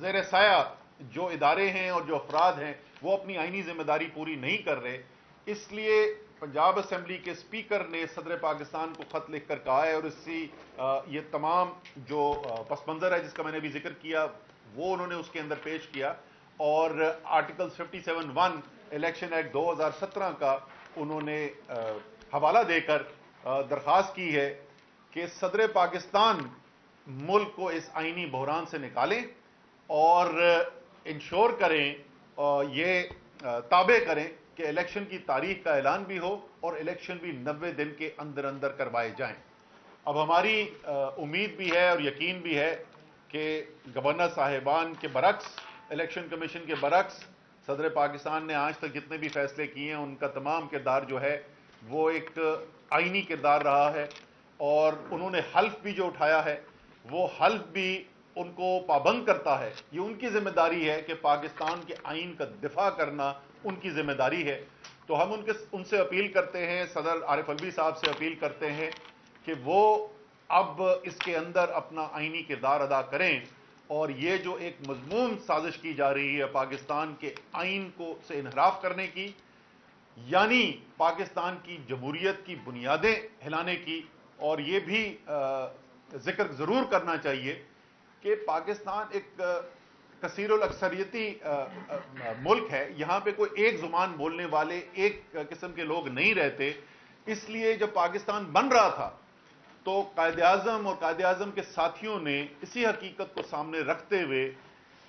زیر سایہ جو ادارے ہیں اور جو افراد ہیں وہ اپنی آئینی ذمہ داری پوری نہیں کر رہے. اس لیے پنجاب اسمبلی کے اسپیکر نے صدر پاکستان کو خط لکھ کر کہا ہے, اور اسی یہ تمام جو پس منظر ہے جس کا میں نے ابھی ذکر کیا وہ انہوں نے اس کے اندر پیش کیا, اور آرٹیکل 57(1) الیکشن ایکٹ 2017 کا انہوں نے حوالہ دے کر درخواست کی ہے کہ صدر پاکستان ملک کو اس آئینی بحران سے نکالیں اور انشور کریں, یہ تابع کریں کہ الیکشن کی تاریخ کا اعلان بھی ہو اور الیکشن بھی 90 دن کے اندر اندر کروائے جائیں. اب ہماری امید بھی ہے اور یقین بھی ہے کہ گورنر صاحبان کے برعکس, الیکشن کمیشن کے برعکس, صدر پاکستان نے آج تک جتنے بھی فیصلے کیے ہیں ان کا تمام کردار جو ہے وہ ایک آئینی کردار رہا ہے, اور انہوں نے حلف بھی جو اٹھایا ہے وہ حلف بھی ان کو پابند کرتا ہے. یہ ان کی ذمہ داری ہے کہ پاکستان کے آئین کا دفاع کرنا ان کی ذمہ داری ہے. تو ہم ان سے اپیل کرتے ہیں, صدر عارف الوی صاحب سے اپیل کرتے ہیں کہ وہ اب اس کے اندر اپنا آئینی کردار ادا کریں, اور یہ جو ایک مذموم سازش کی جا رہی ہے پاکستان کے آئین کو سے انحراف کرنے کی, یعنی پاکستان کی جمہوریت کی بنیادیں ہلانے کی. اور یہ بھی ذکر ضرور کرنا چاہیے کہ پاکستان ایک کثیر الاکثریتی ملک ہے, یہاں پہ کوئی ایک زبان بولنے والے ایک قسم کے لوگ نہیں رہتے. اس لیے جب پاکستان بن رہا تھا تو قائد اعظم اور قائد اعظم کے ساتھیوں نے اسی حقیقت کو سامنے رکھتے ہوئے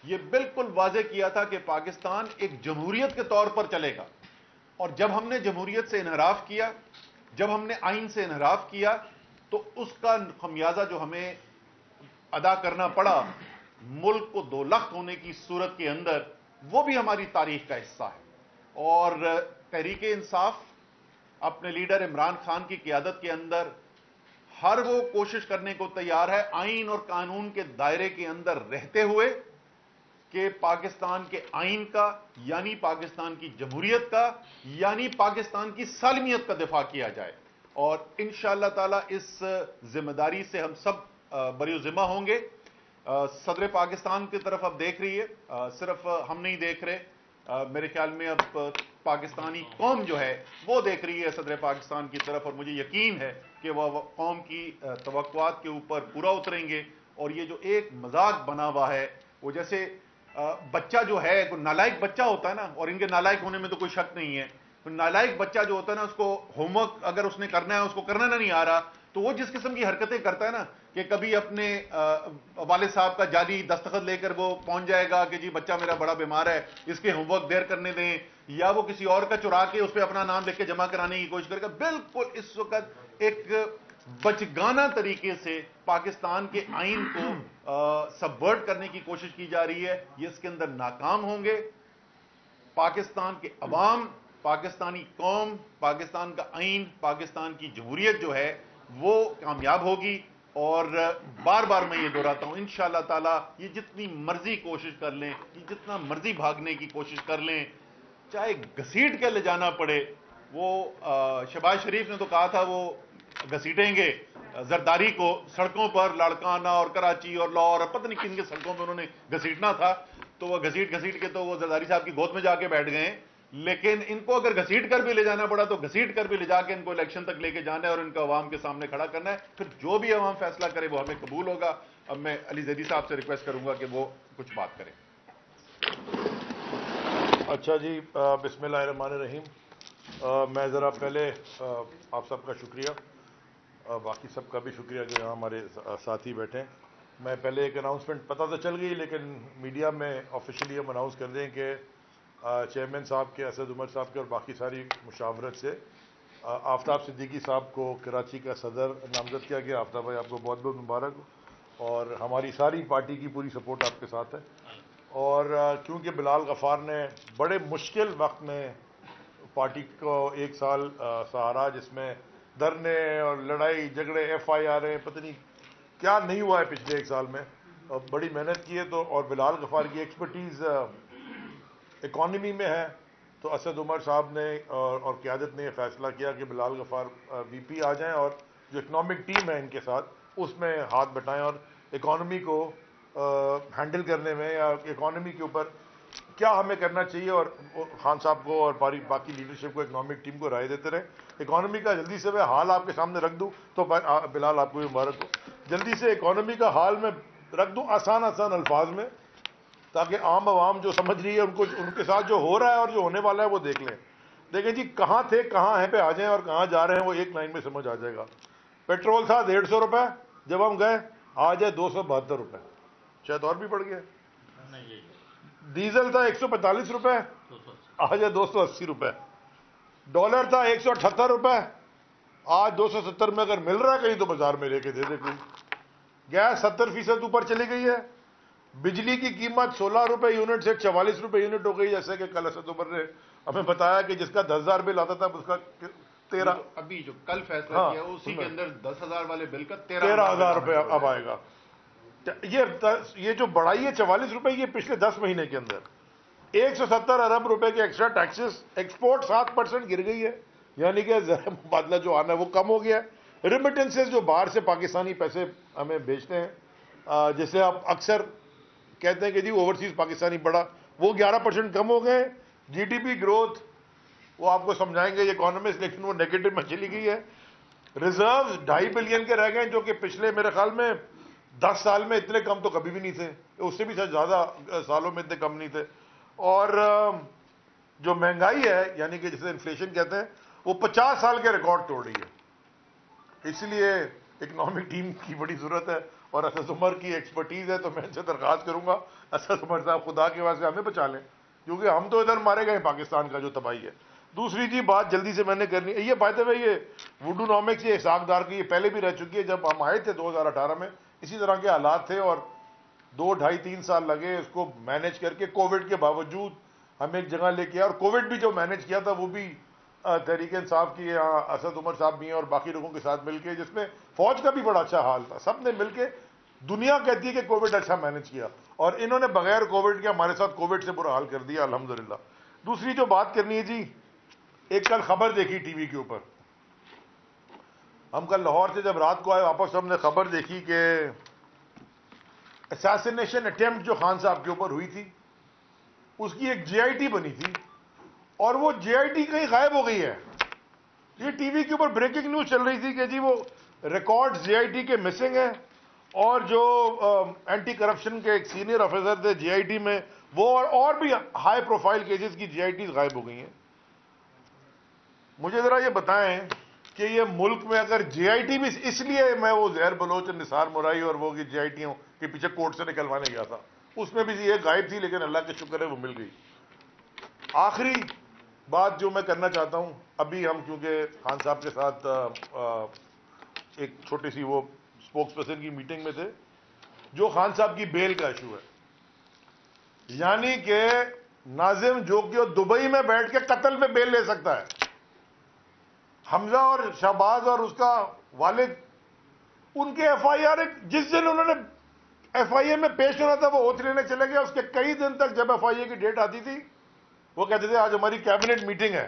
یہ بالکل واضح کیا تھا کہ پاکستان ایک جمہوریت کے طور پر چلے گا, اور جب ہم نے جمہوریت سے انحراف کیا, جب ہم نے آئین سے انحراف کیا, تو اس کا خمیازہ جو ہمیں ادا کرنا پڑا ملک کو دو لخت ہونے کی صورت کے اندر, وہ بھی ہماری تاریخ کا حصہ ہے. اور تحریک انصاف اپنے لیڈر عمران خان کی قیادت کے اندر ہر وہ کوشش کرنے کو تیار ہے آئین اور قانون کے دائرے کے اندر رہتے ہوئے کہ پاکستان کے آئین کا, یعنی پاکستان کی جمہوریت کا, یعنی پاکستان کی سالمیت کا دفاع کیا جائے. اور انشاءاللہ تعالی اس ذمہ داری سے ہم سب بری ذمہ ہوں گے. صدر پاکستان کی طرف اب دیکھ رہی ہے, صرف ہم نہیں دیکھ رہے, میرے خیال میں اب پاکستانی قوم جو ہے وہ دیکھ رہی ہے صدر پاکستان کی طرف, اور مجھے یقین ہے کہ وہ قوم کی توقعات کے اوپر پورا اتریں گے. اور یہ جو ایک مذاق بنا ہوا ہے, وہ جیسے بچہ جو ہے کوئی نالائق بچہ ہوتا ہے نا, اور ان کے نالائق ہونے میں تو کوئی شک نہیں ہے, تو نالائق بچہ جو ہوتا ہے نا, اس کو ہوم ورک اگر اس نے کرنا ہے اس کو کرنا نہیں آ رہا, تو وہ جس قسم کی حرکتیں کرتا ہے نا کہ کبھی اپنے والد صاحب کا جعلی دستخط لے کر وہ پہنچ جائے گا کہ جی بچہ میرا بڑا بیمار ہے اس کے ہوم ورک دیر کرنے دیں, یا وہ کسی اور کا چرا کے اس پہ اپنا نام لکھ کے جمع کرانے کی کوشش کرے گا. بالکل اس وقت ایک بچگانہ طریقے سے پاکستان کے آئین کو سبورٹ کرنے کی کوشش کی جا رہی ہے. یہ اس کے اندر ناکام ہوں گے. پاکستان کے عوام, پاکستانی قوم, پاکستان کا آئین, پاکستان کی جمہوریت جو ہے وہ کامیاب ہوگی. اور بار بار میں یہ دہراتا ہوں, انشاءاللہ تعالی یہ جتنی مرضی کوشش کر لیں, یہ جتنا مرضی بھاگنے کی کوشش کر لیں, چاہے گھسیٹ کے لے جانا پڑے. وہ شہباز شریف نے تو کہا تھا وہ گھسیٹیں گے زرداری کو سڑکوں پر, لاڑکانہ اور کراچی اور لاہور اور پتہ نہیں کن کے سڑکوں پہ انہوں نے گھسیٹنا تھا, تو وہ گھسیٹ کے تو وہ زرداری صاحب کی گود میں جا کے بیٹھ گئے. لیکن ان کو اگر گھسیٹ کر بھی لے جانا پڑا تو گھسیٹ کر بھی لے جا کے ان کو الیکشن تک لے کے جانا ہے اور ان کو عوام کے سامنے کھڑا کرنا ہے. پھر جو بھی عوام فیصلہ کرے وہ ہمیں قبول ہوگا. اب میں علی زیدی صاحب سے ریکویسٹ کروں گا کہ وہ کچھ بات کریں. اچھا جی, بسم اللہ الرحمن الرحیم. میں ذرا پہلے آپ سب کا شکریہ, باقی سب کا بھی شکریہ جو یہاں ہمارے ساتھی بیٹھے. میں پہلے ایک اناؤنسمنٹ پتہ تو چل گئی, لیکن میڈیا میں آفیشلی ہم اناؤنس کر دیں کہ چیئرمین صاحب کے, اسد عمر صاحب کے اور باقی ساری مشاورت سے آفتاب صدیقی صاحب کو کراچی کا صدر نامزد کیا گیا. آفتاب بھائی آپ کو بہت بہت مبارک, اور ہماری ساری پارٹی کی پوری سپورٹ آپ کے ساتھ ہے. اور کیونکہ بلال غفار نے بڑے مشکل وقت میں پارٹی کو ایک سال سہارا, جس میں دھرنے اور لڑائی جھگڑے, ایف آئی آر, پتہ نہیں کیا نہیں ہوا ہے پچھلے ایک سال میں, بڑی محنت کی ہے. تو اور بلال غفار کی ایکسپرٹیز اکانومی میں ہے, تو اسد عمر صاحب نے اور قیادت نے یہ فیصلہ کیا کہ بلال غفار وی پی آ جائیں اور جو اکنامک ٹیم ہے ان کے ساتھ اس میں ہاتھ بٹائیں اور اکانومی کو ہینڈل کرنے میں یا اکانومی کے اوپر کیا ہمیں کرنا چاہیے، اور خان صاحب کو اور باقی لیڈرشپ کو، اکنامک ٹیم کو رائے دیتے رہیں. اکانومی کا جلدی سے میں حال آپ کے سامنے رکھ دوں تو بلال آپ کو بھی مبارک ہو. جلدی سے اکانومی کا حال میں رکھ دوں آسان الفاظ میں، تاکہ عام عوام جو سمجھ رہی ہے ان کے ساتھ جو ہو رہا ہے اور جو ہونے والا ہے وہ دیکھ لیں. دیکھیں جی، کہاں تھے کہاں ہیں پہ آ جائیں اور کہاں جا رہے ہیں وہ ایک لائن میں سمجھ آ جائے گا. پیٹرول تھا 150 روپے جب ہم گئے، آج ہے 272 روپے، شاید اور بھی بڑھ گیا. ڈیزل تھا 145 روپے، آج ہے 280 روپے. ڈالر تھا 178 روپے، آج 270 میں. اگر مل رہا ہے کہیں تو بازار میں لے کے دے دے کوئی. گیس 70% اوپر چلی گئی ہے. بجلی کی قیمت 16 روپے یونٹ سے 44 روپے یونٹ ہو گئی. جیسے کہ کل اسد عمر نے ہمیں بتایا کہ جس کا 10,000 بل آتا تھا اس کا 13 ابھی جو کل فیصلہ کیا اسی کے اندر 10,000 والے بل کا 13,000 روپے اب آئے گا. یہ جو بڑھائی ہے 44 روپے، یہ پچھلے 10 مہینے کے اندر 170 ارب روپے کے ایکسٹرا ٹیکسز. ایکسپورٹ 7% گر گئی ہے، یعنی کہ زر مبادلہ جو آنا ہے وہ کم ہو گیا ہے. ریمیٹنسز جو باہر سے پاکستانی پیسے ہمیں بھیجتے ہیں، جیسے آپ اکثر کہتے ہیں کہ جی اوورسیز پاکستانی بڑا، وہ 11% کم ہو گئے. جی ڈی پی گروتھ وہ آپ کو سمجھائیں گے یہ اکانومسٹ، لیکن وہ نیگیٹو میں چلی گئی ہے. ریزروز 2.5 بلین کے رہ گئے، جو کہ پچھلے میرے خیال میں 10 سال میں اتنے کم تو کبھی بھی نہیں تھے، اس سے بھی شاید زیادہ سالوں میں اتنے کم نہیں تھے. اور جو مہنگائی ہے، یعنی کہ جسے انفلیشن کہتے ہیں، وہ 50 سال کے ریکارڈ توڑ رہی ہے. اس لیے اکنامک ٹیم کی بڑی ضرورت ہے، اور اسد عمر کی ایکسپرٹیز ہے. تو میں ان سے درخواست کروں گا اسد عمر صاحب خدا کے واسطے ہمیں بچا لیں، کیونکہ ہم تو ادھر مارے گئے پاکستان کا جو تباہی ہے. دوسری جی بات جلدی سے میں نے کرنی، یہ بات ہے یہ ووڈو نامکس، یہ اسحاق ڈار کی یہ پہلے بھی رہ چکی ہے. جب ہم آئے تھے 2018 میں اسی طرح کے حالات تھے، اور 2 ڈھائی 3 سال لگے اس کو مینج کر کے. کووڈ کے باوجود ہمیں ایک جگہ لے کے آیا، اور کووڈ بھی جو مینج کیا تھا وہ بھی تحریک انصاف کی اسد عمر صاحب بھی ہیں اور باقی لوگوں کے ساتھ مل کے، جس میں فوج کا بھی بڑا اچھا حال تھا. سب نے مل کے، دنیا کہتی ہے کہ کووڈ اچھا مینج کیا، اور انہوں نے بغیر کووڈ کے ہمارے ساتھ کووڈ سے برا حال کر دیا الحمدللہ. دوسری جو بات کرنی ہے جی، ایک کل خبر دیکھی ٹی وی کے اوپر. ہم کل لاہور سے جب رات کو آئے واپس، ہم نے خبر دیکھی کہ اساسینیشن اٹیمپٹ جو خان صاحب کے اوپر ہوئی تھی، اس کی ایک جے آئی ٹی بنی تھی، اور وہ جے آئی ٹی کہیں غائب ہو گئی ہے. یہ ٹی وی کے اوپر بریکنگ نیوز چل رہی تھی کہ جی وہ ریکارڈ جے آئی ٹی کے مسنگ ہیں، اور جو اینٹی کرپشن کے ایک سینئر آفیسر تھے جے آئی ٹی میں، وہ اور بھی ہائی پروفائل کیسز کی جے آئی ٹیز غائب ہو گئی ہیں. مجھے ذرا یہ بتائیں کہ یہ ملک میں اگر جے آئی ٹی بھی، اس لیے میں وہ زہر بلوچ، نثار مرائی اور وہ جے آئی ٹیوں کے پیچھے کورٹ سے نکلوانے گیا تھا، اس میں بھی یہ غائب تھی، لیکن اللہ کے شکر ہے وہ مل گئی. آخری بات جو میں کرنا چاہتا ہوں، ابھی ہم کیونکہ خان صاحب کے ساتھ ایک چھوٹی سی وہ اسپوکس پرسن کی میٹنگ میں تھے، جو خان صاحب کی بیل کا ایشو ہے، یعنی کہ ناظم جو کہ دبئی میں بیٹھ کے قتل میں بیل لے سکتا ہے. حمزہ اور شہباز اور اس کا والد، ان کے ایف آئی آر، جس دن انہوں نے ایف آئی اے میں پیش ہونا تھا وہ اوتھ لینے چلے گئے. اس کے کئی دن تک جب ایف آئی اے کی ڈیٹ آتی تھی وہ کہتے تھے آج ہماری کیبنٹ میٹنگ ہے.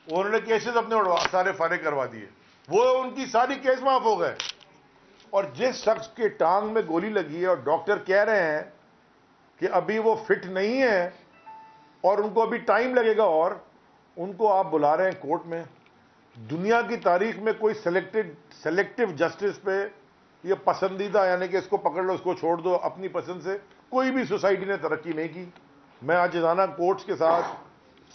انہوں نے کیسز اپنے سارے فارغ کروا دیے، وہ ان کی ساری کیس معاف ہو گئے. اور جس شخص کے ٹانگ میں گولی لگی ہے اور ڈاکٹر کہہ رہے ہیں کہ ابھی وہ فٹ نہیں ہے اور ان کو ابھی ٹائم لگے گا، اور ان کو آپ بلا رہے ہیں کورٹ میں. دنیا کی تاریخ میں کوئی سلیکٹو جسٹس پہ یہ پسندیدہ، یعنی کہ اس کو پکڑ لو اس کو چھوڑ دو اپنی پسند سے، کوئی بھی سوسائٹی نے ترقی نہیں کی. میں عاجزانہ کورٹس کے ساتھ،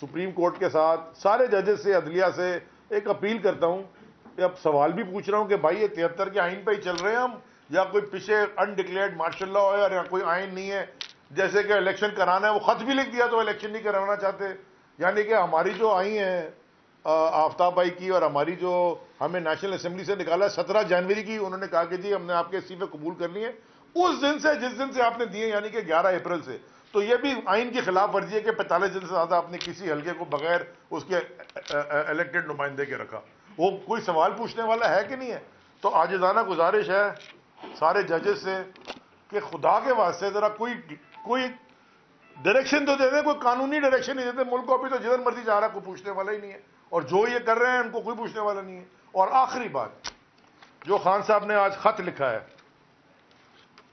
سپریم کورٹ کے ساتھ، سارے ججز سے، عدلیہ سے ایک اپیل کرتا ہوں کہ اب سوال بھی پوچھ رہا ہوں کہ بھائی یہ 73 کے آئین پہ ہی چل رہے ہیں ہم، یا کوئی پیچھے انڈکلیئرڈ مارشل لا ہے، یا کوئی آئین نہیں ہے. جیسے کہ الیکشن کرانا ہے، وہ خط بھی لکھ دیا تو الیکشن نہیں کرانا چاہتے. یعنی کہ ہماری جو آئی ہیں آفتاب بھائی کی، اور ہماری جو ہمیں نیشنل اسمبلی سے نکالا 17 جنوری کی، انہوں نے کہا کہ جی ہم نے آپ کے استعفے قبول کر لیے اس دن سے، جس دن سے آپ نے دیے، یعنی کہ 11 اپریل سے. تو یہ بھی آئین کی خلاف ورزی ہے کہ 45 دن سے زیادہ آپ نے کسی حلقے کو بغیر اس کے الیکٹڈ نمائندے کے رکھا. وہ کوئی سوال پوچھنے والا ہے کہ نہیں ہے؟ تو عاجزانہ گزارش ہے سارے ججز سے کہ خدا کے واسطے ذرا کوئی ڈائریکشن تو دے دیں، کوئی قانونی ڈائریکشن نہیں دیتے. ملک کو ابھی تو جدھر مرضی جا رہا ہے، کوئی پوچھنے والا ہی نہیں ہے، اور جو یہ کر رہے ہیں ان کو کوئی پوچھنے والا نہیں ہے. اور آخری بات، جو خان صاحب نے آج خط لکھا ہے،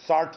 60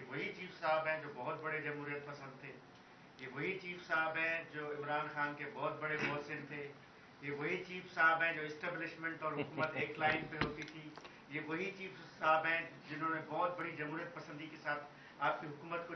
یہ وہی چیف صاحب ہیں جو بہت بڑے جمہوریت پسند تھے، یہ وہی چیف صاحب ہیں جو عمران خان کے بہت بڑے محسن تھے، یہ وہی چیف صاحب ہیں جو اسٹیبلشمنٹ اور حکومت ایک لائن پہ ہوتی تھی، یہ وہی چیف صاحب ہیں جنہوں نے بہت بڑی جمہوریت پسندی کے ساتھ آپ کی حکومت کو